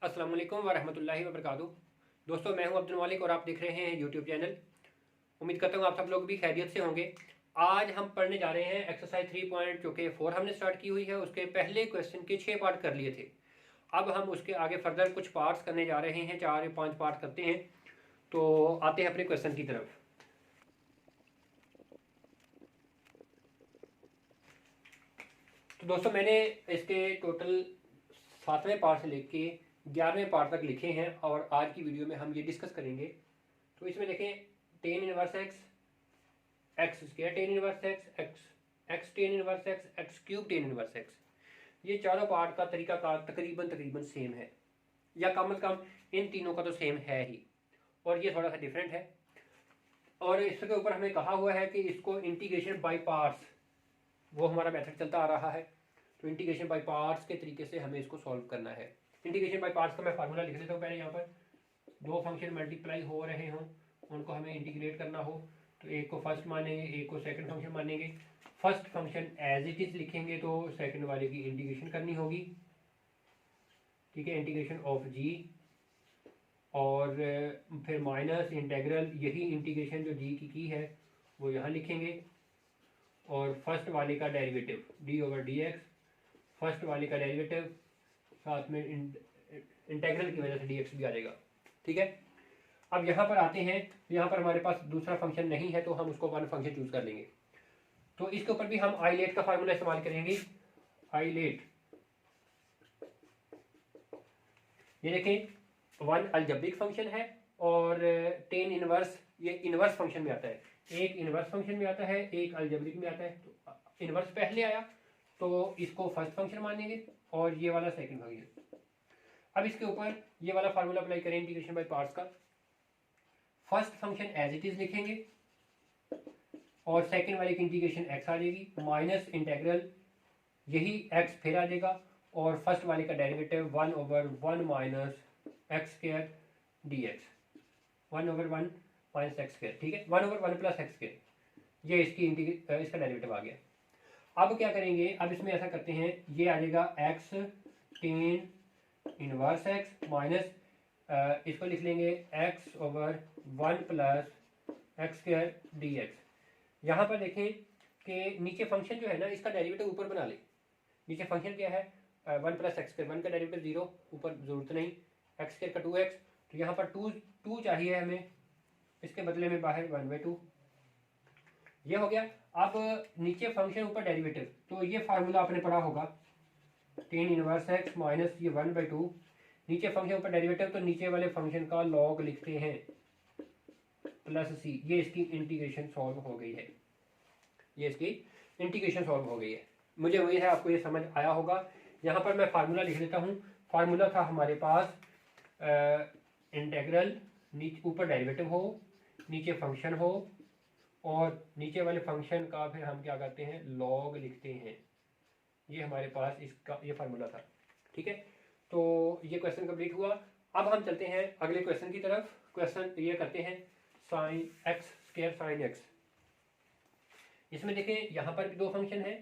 अस्सलाम वालेकुम वरहमतुल्लाहि वबरकातुहू। दोस्तों, मैं हूं अब्दुल मालिक और आप देख रहे हैं यूट्यूब चैनल। उम्मीद करता हूं आप सब लोग भी खैरियत से होंगे। आज हम पढ़ने जा रहे हैं एक्सरसाइज 3.4 हमने स्टार्ट की हुई है। उसके पहले क्वेश्चन के 6 पार्ट कर लिए थे। अब हम उसके आगे फर्दर कुछ पार्ट्स करने जा रहे हैं, 4 या 5 पार्ट करते हैं। तो आते हैं अपने क्वेश्चन की तरफ। तो दोस्तों, मैंने इसके टोटल 7वें पार्ट से लेके 11वें पार्ट तक लिखे हैं और आज की वीडियो में हम ये डिस्कस करेंगे। तो इसमें देखें, ten inverse x, x square ten inverse x, x ten inverse x, x cube ten inverse x, ये चारों पार्ट का तरीकाकार तकरीबन तकरीबन सेम है, या कम से कम इन तीनों का तो सेम है ही, और ये थोड़ा सा डिफरेंट है। और इसके ऊपर हमें कहा हुआ है कि इसको इंटीग्रेशन बाय पार्ट्स, वो हमारा मेथड चलता आ रहा है। तो इंटीग्रेशन बाय पार्ट्स के तरीके से हमें इसको सॉल्व करना है। इंटीग्रेशन बाय पार्ट्स का मैं फार्मूला लिख देता हूँ पहले। यहाँ पर दो फंक्शन मल्टीप्लाई हो रहे हों, उनको हमें इंटीग्रेट करना हो, तो एक को फर्स्ट मानेंगे, एक को सेकंड फंक्शन मानेंगे। First function as it is लिखेंगे तो सेकंड वाले की इंटीग्रेशन करनी होगी। ठीक है, इंटीग्रेशन ऑफ जी, और फिर माइनस इंटेग्रल, यही इंटीग्रेशन जो जी की है वो यहाँ लिखेंगे, और फर्स्ट वाले का derivative D over D x, first वाले का डेरिवेटिव, साथ में इंटेग्रल की वजह से डी एक्स भी आ जाएगा। ठीक है, अब यहाँ पर आते हैं। यहाँ पर हमारे पास दूसरा फंक्शन नहीं है तो हम उसको वन फंक्शन चूज कर लेंगे। तो इसके ऊपर भी हम आईलेट का फार्मूला इस्तेमाल करेंगे। आईलेट, ये देखें, वन अलजेब्रिक फंक्शन है और टेन इनवर्स, ये इनवर्स फंक्शन में आता है। एक इनवर्स फंक्शन में आता है, एक अलजेब्रिक में आता है। तो इनवर्स पहले आया तो इसको फर्स्ट फंक्शन मानेंगे और ये वाला सेकंड फंक्शन। अब इसके ऊपर ये वाला फार्मूला अप्लाई करें इंटीग्रेशन बाय पार्ट्स का। First function as it is लिखेंगे और सेकंड वाले की इंटीग्रेशन एक्स आ जाएगी, माइनस इंटेग्रल, यही एक्स फिर आ जाएगा, और फर्स्ट वाले का derivative 1/1 minus x square D x, 1/1 minus x square. ठीक है, 1/1 प्लस एक्स स्क्वायर, ये इसका डेरिवेटिव आ गया। अब क्या करेंगे, अब इसमें ऐसा करते हैं, ये आ जाएगा x ten inverse X minus, इसको लिख लेंगे x/1 plus x square D x. यहाँ पर देखें कि नीचे फंक्शन जो है ना, इसका डेरिवेटिव ऊपर बना ले। नीचे फंक्शन क्या है, 1 प्लस एक्स स्क्वायर, 1 का डेरिवेटिव 0, ऊपर जरूरत नहीं, एक्स स्क्वायर का 2x, तो यहाँ पर 2 चाहिए हमें, इसके बदले में बाहर 1/2, ये हो गया। अब नीचे फंक्शन ऊपर डेरिवेटिव, तो ये फार्मूला आपने पढ़ा होगा, टेन इनवर्स एक्स माइनस ये 1/2, नीचे फंक्शन ऊपर डेरिवेटिव, तो नीचे वाले फंक्शन का लॉग लिखते हैं प्लस सी। ये इसकी इंटीग्रेशन सॉल्व हो गई है, ये इसकी इंटीग्रेशन सॉल्व हो गई है। मुझे उम्मीद है आपको ये समझ आया होगा। यहाँ पर मैं फार्मूला लिख देता हूँ। फार्मूला था हमारे पास इंटेग्रल, ऊपर डेरिवेटिव हो, नीचे फंक्शन हो, और नीचे वाले फंक्शन का फिर हम क्या करते हैं, लॉग लिखते हैं। ये हमारे पास इसका ये फार्मूला था। ठीक है, तो ये क्वेश्चन कंप्लीट हुआ। अब हम चलते हैं अगले क्वेश्चन की तरफ। क्वेश्चन ये करते हैं, sine x square sine x. इसमें देखें, यहाँ पर भी दो फंक्शन है।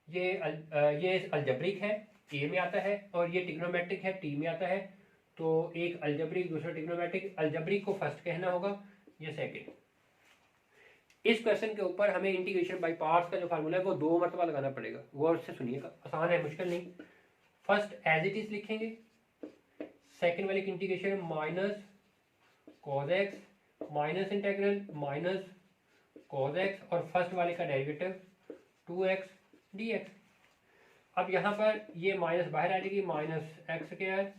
ये अलजेब्रिक है, ए में आता है, और ये ट्रिग्नोमेट्रिक है, टी में आता है। तो एक अलजेब्रिक, दूसरा ट्रिग्नोमेट्रिक। अलजेब्रिक को फर्स्ट कहना होगा, ये सेकेंड। इस क्वेश्चन के ऊपर हमें इंटीग्रेशन बाय पार्ट्स का जो फार्मूला है वो 2 मरतबा लगाना पड़ेगा। गौर से सुनिएगा, आसान है, मुश्किल नहीं। फर्स्ट एज इट इज लिखेंगे, सेकंड वाले की integration minus cos x minus integral minus cos x, और फर्स्ट वाले का डेरिवेटिव 2x dx। अब यहाँ पर ये माइनस बाहर आ जाएगी, minus x square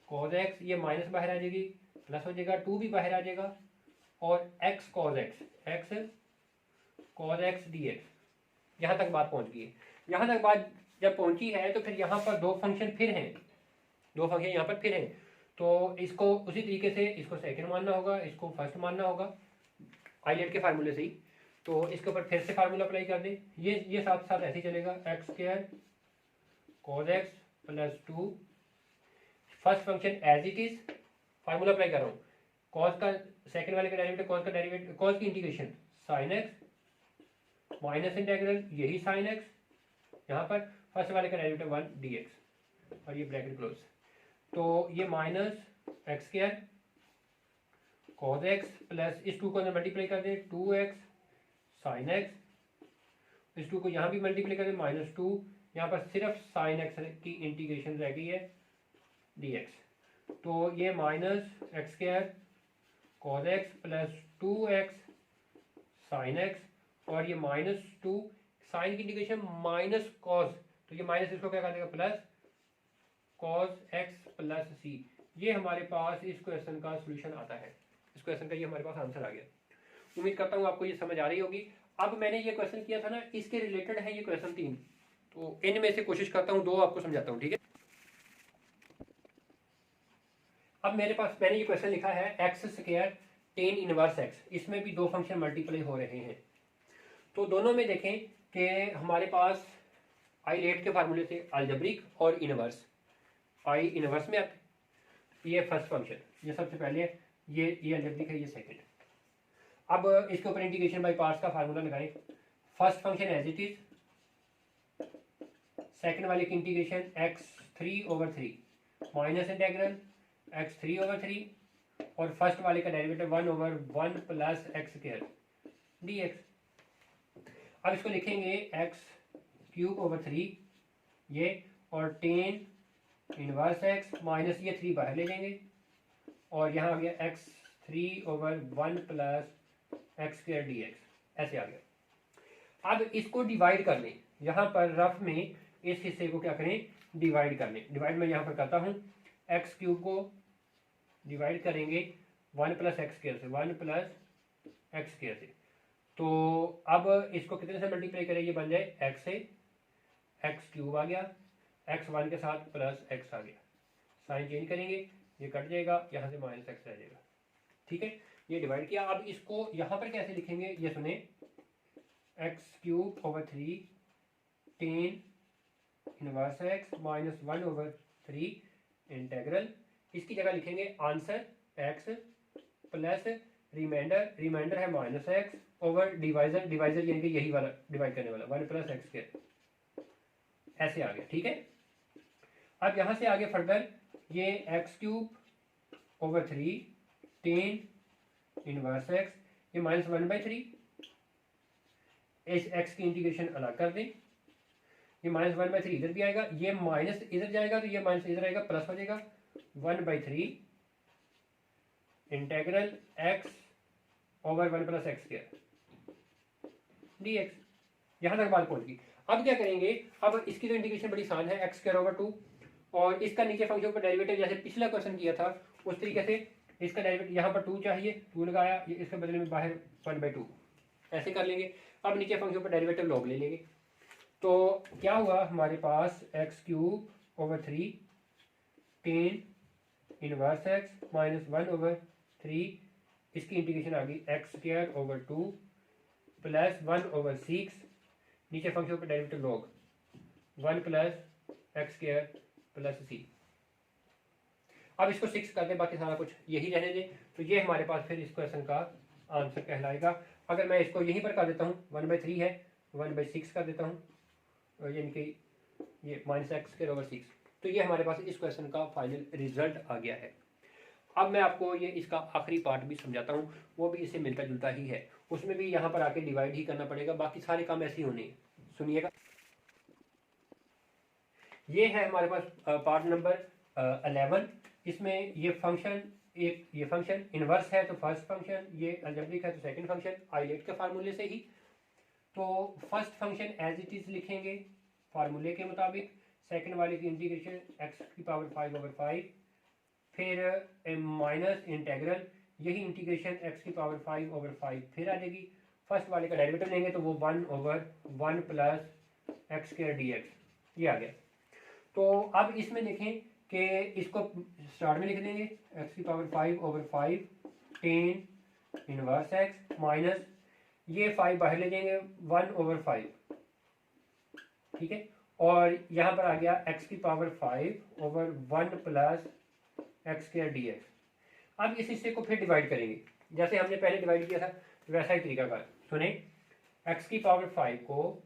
cos x, ये माइनस बाहर आ जाएगी, प्लस हो जाएगा, 2 भी बाहर आ जाएगा, और x cos x, x cos x D x. यहाँ तक बात पहुँच गई है। यहाँ तक बात जब पहुँची है तो फिर यहाँ पर दो फंक्शन फिर हैं, दो फंक्शन यहाँ पर फिर हैं। तो इसको उसी तरीके से इसको सेकंड मानना होगा, इसको फर्स्ट मानना होगा, आईलेट के फार्मूले से ही। तो इसके ऊपर फिर से फार्मूला अप्लाई कर दें। ये साथ साथ ऐसे ही चलेगा, X square cos X plus 2, first function as it is, formula apply कर रहा हूँ, कॉस का सेकंड वाले का डेरिवेटिव, कॉस का डेरिवेटिव, कॉस की integration sine X minus integral, यही साइन एक्स, यहाँ पर फर्स्ट वाले का डेरिवेटिव 1 dx, और ये ब्रैकेट क्लोज। तो ये minus x square cos x plus इस 2 को अंदर मल्टीप्लाई कर दें 2x साइन एक्स, इस 2 को यहाँ भी मल्टीप्लाई कर दें -2, यहाँ पर सिर्फ साइन एक्स की इंटीग्रेशन रह गई है dx। तो ये minus x square cos x plus 2x sine x और ये -2 साइन की इंटीग्रेशन माइनस कॉस, तो ये माइनस इसको क्या कर देगा प्लस कॉस एक्स प्लस सी। ये हमारे पास इस क्वेश्चन का सोल्यूशन आता है, इस क्वेश्चन का ये हमारे पास आंसर आ गया। उम्मीद करता हूँ आपको ये समझ आ रही होगी। अब मैंने ये क्वेश्चन किया था ना, इसके रिलेटेड है ये क्वेश्चन 3, तो इनमें से कोशिश करता हूँ 2 आपको समझाता हूँ, ठीक है। अब मेरे पास मैंने ये क्वेश्चन लिखा है x square ten inverse x, इसमें भी 2 फंक्शन मल्टीप्लाई हो रहे हैं। तो दोनों में देखें कि हमारे पास आई लेट के फार्मूले से अलजेब्रिक और इनवर्स, आई इनवर्स में आते, ये फर्स्ट फंक्शन, ये सबसे पहले ये अलजेब्रिक है, ये सेकंड। अब इसके ऊपर इंटीग्रेशन बाय पार्ट्स का फार्मूला लगाएं। First function as it is, second वाले की integration x3/3 minus integral x3/3 और फर्स्ट वाले का derivative 1/1 plus x square dx। अब इसको लिखेंगे x³/3 ये और टेन इनवर्स x माइनस ये 3 बाहर ले लेंगे और यहाँ आ गया x3/1 plus x square dx, ऐसे आ गया। अब इसको डिवाइड कर लें, यहाँ पर रफ में इस हिस्से को क्या करें डिवाइड कर लें। डिवाइड मैं यहाँ पर करता हूँ, x³ को डिवाइड करेंगे 1 प्लस एक्स स्क्वायर से, 1 प्लस एक्स स्क्वायर से। तो अब इसको कितने से मल्टीप्लाई करें, ये बन जाए x से, x³ आ गया, x1 के साथ प्लस x आ गया, साइन चेंज करेंगे, ये कट जाएगा, यहाँ से माइनस एक्स रह जाएगा, ठीक है। ये डिवाइड किया। अब इसको यहाँ पर कैसे लिखेंगे, ये सुने, x³/3 tan inverse x minus 1/3 integral, इसकी जगह लिखेंगे आंसर x प्लस रिमाइंडर है -x ओवर डिवाइजर यानी कि यही वाला डिवाइड करने वाला 1 प्लस एक्स स्क्वायर, ऐसे आ गया, ठीक है। अब यहाँ से आगे फर्दर ये x³/3 टेन इनवर्स x, ये -1/3, इस x की इंटीग्रेशन अलग कर दें, ये -1/3 इधर भी आएगा, ये माइनस इधर जाएगा तो ये माइनस इधर आएगा, प्लस हो जाएगा 1/3 integral x/1 plus x square dx। यहां तक बात पहुंच गई। अब क्या करेंगे, अब इसकी तो इंटीग्रेशन बड़ी आसान है, x²/2 और इसका नीचे फंक्शन पर डेरिवेटिव जैसे पिछला क्वेश्चन किया था उस तरीके से इसका डेरिवेटिव, यहाँ पर 2 चाहिए, 2 लगाया, ये इसके बदले में बाहर 1/2 ऐसे कर लेंगे। अब नीचे फंक्शन पर डेरिवेटिव लॉग ले लेंगे, तो क्या हुआ हमारे पास x³/3 tan inverse x minus 1/3, इसकी इंटीग्रेशन आ गई x²/2 प्लस 1/6, नीचे फंक्शन पर derivative log 1 plus x² plus c। अब इसको 6 कर दें, बाकी सारा कुछ यही रहने दें, तो ये हमारे पास फिर इस क्वेश्चन का आंसर कहलाएगा। अगर मैं इसको यहीं पर कर देता हूँ, 1/3 है 1/6 कर देता हूँ, यानी कि ये -x²/6, तो ये हमारे पास इस क्वेश्चन का फाइनल रिजल्ट आ गया है। अब मैं आपको ये इसका आखिरी पार्ट भी समझाता हूँ, वो भी इससे मिलता जुलता ही है, उसमें भी यहाँ पर आके डिवाइड ही करना पड़ेगा, बाकी सारे काम ऐसे ही होने हैं। सुनिएगा, ये है हमारे पास पार्ट नंबर 11। इसमें ये फंक्शन, एक ये फंक्शन इनवर्स है तो फर्स्ट फंक्शन, ये अलजेब्रिक है तो सेकंड फंक्शन, आइलेट के फार्मूले से ही। तो first function as it is लिखेंगे फार्मूले के मुताबिक, सेकंड वाले की इंटीग्रेशन x⁵/5/5, फिर माइनस इंटेग्रल, यही इंटीग्रेशन x⁵/5/5 फिर आ जाएगी। फर्स्ट वाले का डेरिवेटिव लेंगे तो वो 1/1 प्लस x² dx, ये आ गया। तो अब इसमें देखें कि इसको स्टार्ट में लिख देंगे x⁵5/5 tan inverse x minus ये 5 बाहर ले जाएंगे 1/5, ठीक है, और यहाँ पर आ गया x⁵5/1 प्लस x² dx। अब इस हिस्से को फिर डिवाइड करेंगे, जैसे हमने पहले डिवाइड किया था वैसा ही तरीका का। सुने, x⁵5 को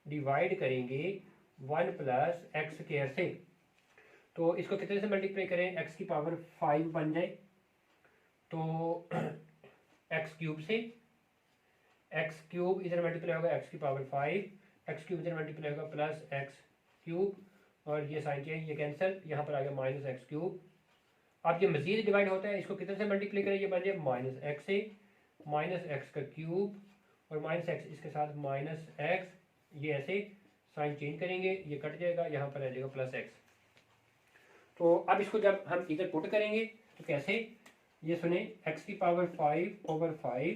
डिवाइड करेंगे 1 प्लस x² से, तो इसको कितने से मल्टीप्लाई करें, एक्स की पावर 5 बन जाए तो एक्स क्यूब से, एक्स क्यूब इधर मल्टीप्लाई होगा एक्स की पावर 5, एक्स क्यूब इधर मल्टीप्लाई होगा प्लस एक्स क्यूब, और ये साइन चेंज, ये कैंसिल, यहाँ पर आ गया माइनस एक्स क्यूब। अब ये मजीद डिवाइड होता है, इसको कितने से मल्टीप्लाई करें, ये बन जाए माइनस एक्स से, माइनस एक्स का क्यूब और माइनस एक्स इसके साथ माइनस एक्स, ये ऐसे साइन चेंज करेंगे, ये कट जाएगा, यहाँ पर आ जाएगा प्लस एक्स। तो अब इसको जब हम इधर पुट करेंगे तो कैसे, ये सुने, एक्स की power 5/5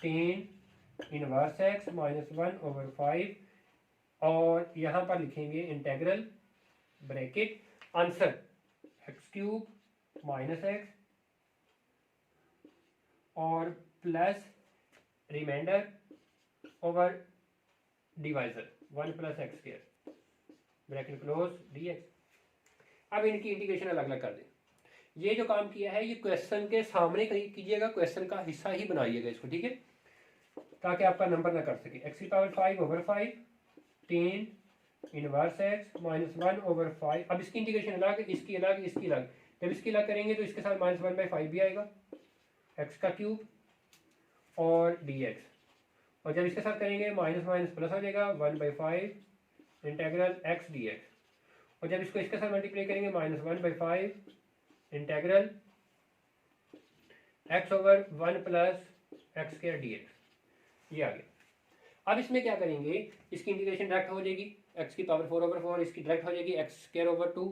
tan inverse X minus 1/5, और यहाँ पर लिखेंगे integral bracket answer X cube minus X और plus remainder over divisor 1 + x² bracket close dx। अब इनकी इंटीग्रेशन अलग अलग कर दें। ये जो काम किया है ये क्वेश्चन के सामने कहीं कीजिएगा, क्वेश्चन का हिस्सा ही बनाइएगा इसको, ठीक है, ताकि आपका नंबर ना कर सके। एक्स की power 5/5 tan inverse X minus 1/5। अब इसकी इंटीग्रेशन अलग, इसकी अलग, इसकी अलग। जब इसकी अलग करेंगे तो इसके साथ -1/5 भी आएगा, एक्स का क्यूब और dx, और जब इसके साथ करेंगे माइनस माइनस प्लस हो जाएगा 1/5 इंटेग्रल x dx, और जब इसको इसके साथ मल्टीप्लाई करेंगे -1/5 इंटेग्रल x/1 + x² dx। ये आ गया। अब इसमें क्या करेंगे, इसकी इंटीग्रेशन डायरेक्ट हो जाएगी, x की पावर 4/4, इसकी डायरेक्ट हो जाएगी x²/2।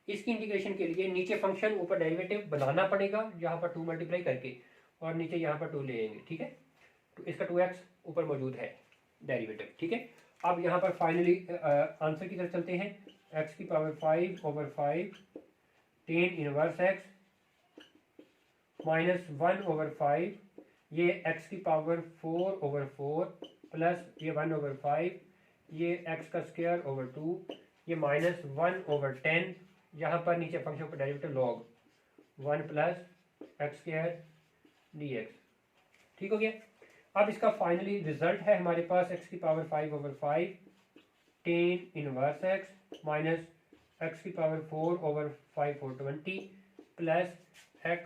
इसकी इंटीग्रेशन के लिए नीचे फंक्शन ऊपर डेरिवेटिव बनाना पड़ेगा, यहाँ पर 2 मल्टीप्लाई करके, और नीचे यहाँ पर 2 ले आएंगे, ठीक है। तो इसका 2x ऊपर मौजूद है डेरिवेटिव, ठीक है। अब यहाँ पर फाइनली आंसर की तरफ चलते हैं। x की power 5/5 tan inverse x minus 1/5, ये x की पावर 4/4 प्लस ये 1/5, ये x का स्क्वायर ओवर 2, ये माइनस 1/10, यहाँ पर नीचे फंक्शन का डेरिवेटिव लॉग 1 + x² dx। ठीक हो गया। अब इसका फाइनली रिजल्ट है हमारे पास x की power 5/5 tan inverse x minus x की power 4/5 420 plus x²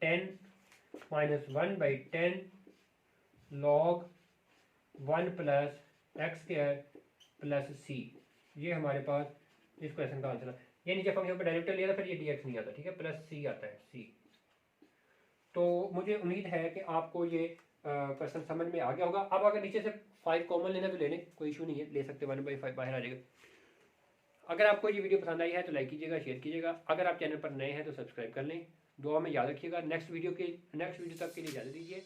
10 minus 1/10 log 1 + x² + c। ये हमारे पास इस क्वेश्चन का आंसर है। ये नीचे फंक्शन पर डायरेक्टर लिया था, फिर ये dx नहीं आता, ठीक है, प्लस c आता है, c। तो मुझे उम्मीद है कि आपको ये क्वेश्चन समझ में आ गया होगा। अब अगर नीचे से 5 कॉमन लेना तो ले लें, कोई इशू नहीं है, ले सकते, 1/5 बाहर आ जाएगा। अगर आपको ये वीडियो पसंद आई है तो लाइक कीजिएगा, शेयर कीजिएगा। अगर आप चैनल पर नए हैं तो सब्सक्राइब कर लें। दुआ में याद रखिएगा। नेक्स्ट वीडियो तक के लिए इजाज़त दीजिए।